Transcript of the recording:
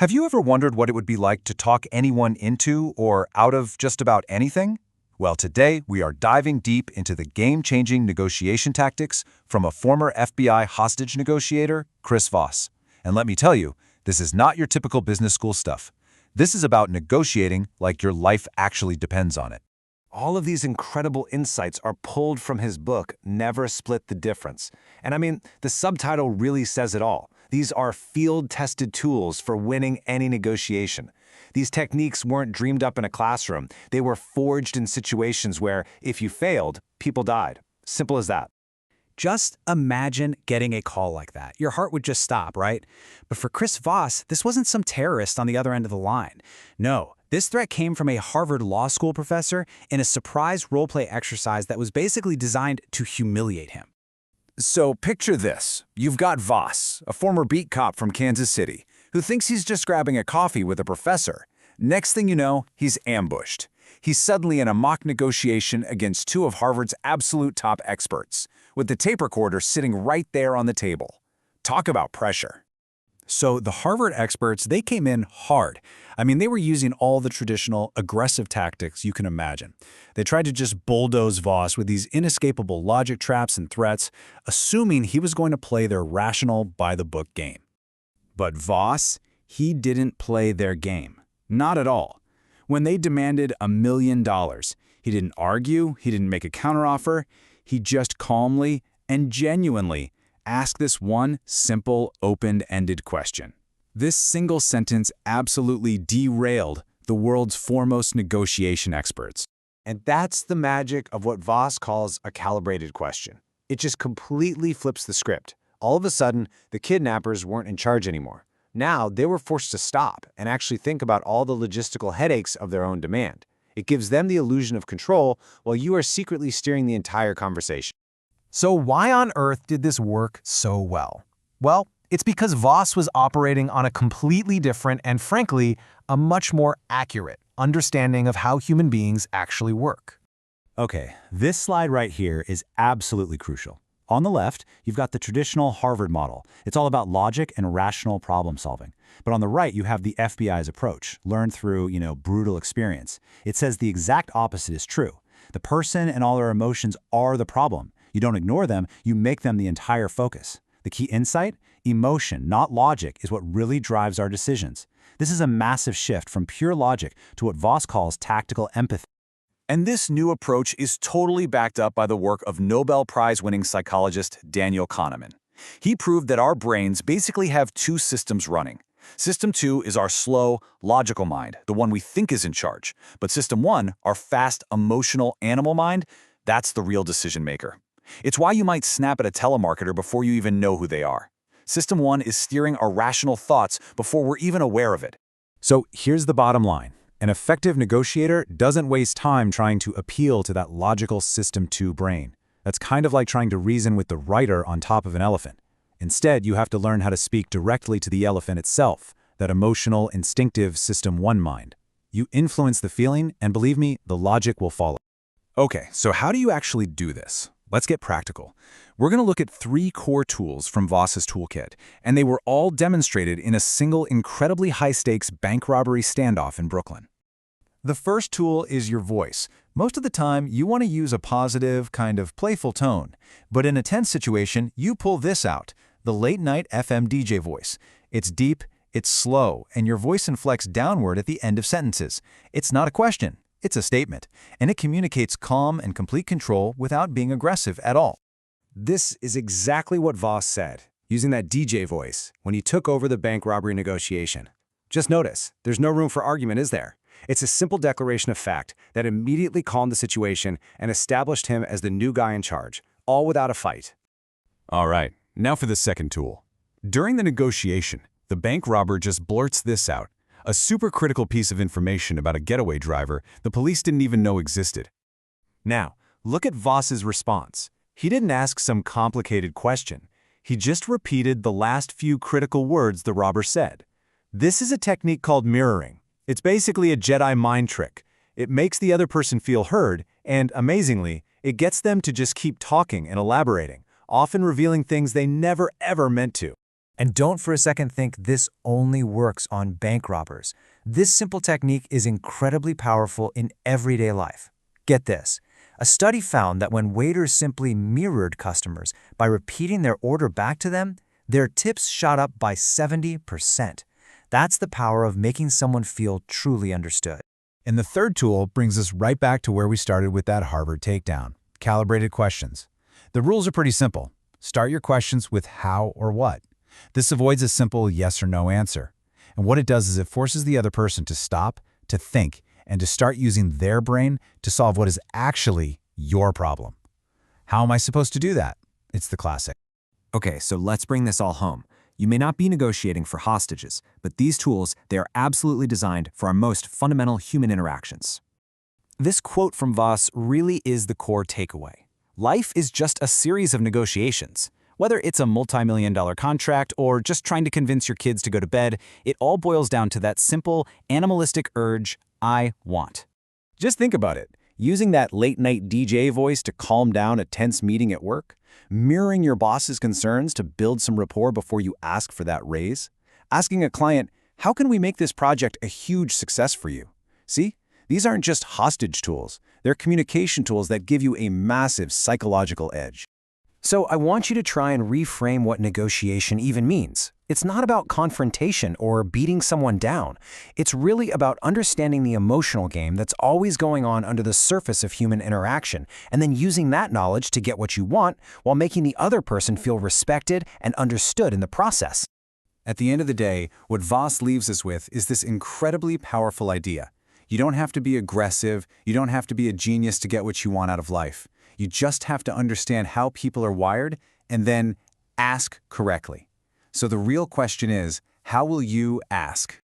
Have you ever wondered what it would be like to talk anyone into or out of just about anything? Well, today we are diving deep into the game-changing negotiation tactics from a former FBI hostage negotiator, Chris Voss. And let me tell you, this is not your typical business school stuff. This is about negotiating like your life actually depends on it. All of these incredible insights are pulled from his book, Never Split the Difference. And I mean, the subtitle really says it all. These are field-tested tools for winning any negotiation. These techniques weren't dreamed up in a classroom. They were forged in situations where, if you failed, people died. Simple as that. Just imagine getting a call like that. Your heart would just stop, right? But for Chris Voss, this wasn't some terrorist on the other end of the line. No, this threat came from a Harvard Law School professor in a surprise roleplay exercise that was basically designed to humiliate him. So picture this. You've got Voss, a former beat cop from Kansas City, who thinks he's just grabbing a coffee with a professor. Next thing you know, he's ambushed. He's suddenly in a mock negotiation against two of Harvard's absolute top experts, with the tape recorder sitting right there on the table. Talk about pressure. So the Harvard experts, they came in hard. I mean, they were using all the traditional aggressive tactics you can imagine. They tried to just bulldoze Voss with these inescapable logic traps and threats, assuming he was going to play their rational, by-the-book game. But Voss, he didn't play their game. Not at all. When they demanded $1 million, he didn't argue, he didn't make a counteroffer, he just calmly and genuinely asked this one simple, open-ended question. This single sentence absolutely derailed the world's foremost negotiation experts. And that's the magic of what Voss calls a calibrated question. It just completely flips the script. All of a sudden, the kidnappers weren't in charge anymore. Now, they were forced to stop and actually think about all the logistical headaches of their own demand. It gives them the illusion of control while you are secretly steering the entire conversation. So why on earth did this work so well? Well, it's because Voss was operating on a completely different and, frankly, a much more accurate understanding of how human beings actually work. Okay, this slide right here is absolutely crucial. On the left, you've got the traditional Harvard model. It's all about logic and rational problem solving. But on the right, you have the FBI's approach, learned through, brutal experience. It says the exact opposite is true. The person and all their emotions are the problem. You don't ignore them, you make them the entire focus. The key insight? Emotion, not logic, is what really drives our decisions. This is a massive shift from pure logic to what Voss calls tactical empathy. And this new approach is totally backed up by the work of Nobel Prize-winning psychologist Daniel Kahneman. He proved that our brains basically have two systems running. System 2 is our slow, logical mind, the one we think is in charge. But System 1, our fast, emotional animal mind, that's the real decision maker. It's why you might snap at a telemarketer before you even know who they are. System 1 is steering our rational thoughts before we're even aware of it. So here's the bottom line. An effective negotiator doesn't waste time trying to appeal to that logical System 2 brain. That's kind of like trying to reason with the rider on top of an elephant. Instead, you have to learn how to speak directly to the elephant itself, that emotional, instinctive System 1 mind. You influence the feeling, and believe me, the logic will follow. Okay, so how do you actually do this? Let's get practical. We're going to look at 3 core tools from Voss's toolkit, and they were all demonstrated in a single incredibly high-stakes bank robbery standoff in Brooklyn. The first tool is your voice. Most of the time, you want to use a positive, kind of playful tone. But in a tense situation, you pull this out, the late-night FM DJ voice. It's deep, it's slow, and your voice inflects downward at the end of sentences. It's not a question. It's a statement, and it communicates calm and complete control without being aggressive at all. This is exactly what Voss said, using that DJ voice, when he took over the bank robbery negotiation. Just notice, there's no room for argument, is there? It's a simple declaration of fact that immediately calmed the situation and established him as the new guy in charge, all without a fight. All right, now for the second tool. During the negotiation, the bank robber just blurts this out. A super critical piece of information about a getaway driver the police didn't even know existed. Now, look at Voss's response. He didn't ask some complicated question. He just repeated the last few critical words the robber said. This is a technique called mirroring. It's basically a Jedi mind trick. It makes the other person feel heard, and, amazingly, it gets them to just keep talking and elaborating, often revealing things they never ever meant to. And don't for a second think this only works on bank robbers. This simple technique is incredibly powerful in everyday life. Get this. A study found that when waiters simply mirrored customers by repeating their order back to them, their tips shot up by 70%. That's the power of making someone feel truly understood. And the third tool brings us right back to where we started with that Harvard takedown, calibrated questions. The rules are pretty simple. Start your questions with how or what. This avoids a simple yes or no answer. And what it does is it forces the other person to stop, to think, and to start using their brain to solve what is actually your problem. How am I supposed to do that? It's the classic. Okay, so let's bring this all home. You may not be negotiating for hostages, but these tools, they are absolutely designed for our most fundamental human interactions. This quote from Voss really is the core takeaway. Life is just a series of negotiations. Whether it's a multi-million-dollar contract or just trying to convince your kids to go to bed, it all boils down to that simple, animalistic urge, I want. Just think about it. Using that late-night DJ voice to calm down a tense meeting at work, mirroring your boss's concerns to build some rapport before you ask for that raise, asking a client, how can we make this project a huge success for you? See, these aren't just hostage tools. They're communication tools that give you a massive psychological edge. So I want you to try and reframe what negotiation even means. It's not about confrontation or beating someone down. It's really about understanding the emotional game that's always going on under the surface of human interaction, and then using that knowledge to get what you want while making the other person feel respected and understood in the process. At the end of the day, what Voss leaves us with is this incredibly powerful idea. You don't have to be aggressive, you don't have to be a genius to get what you want out of life. You just have to understand how people are wired and then ask correctly. So the real question is, how will you ask?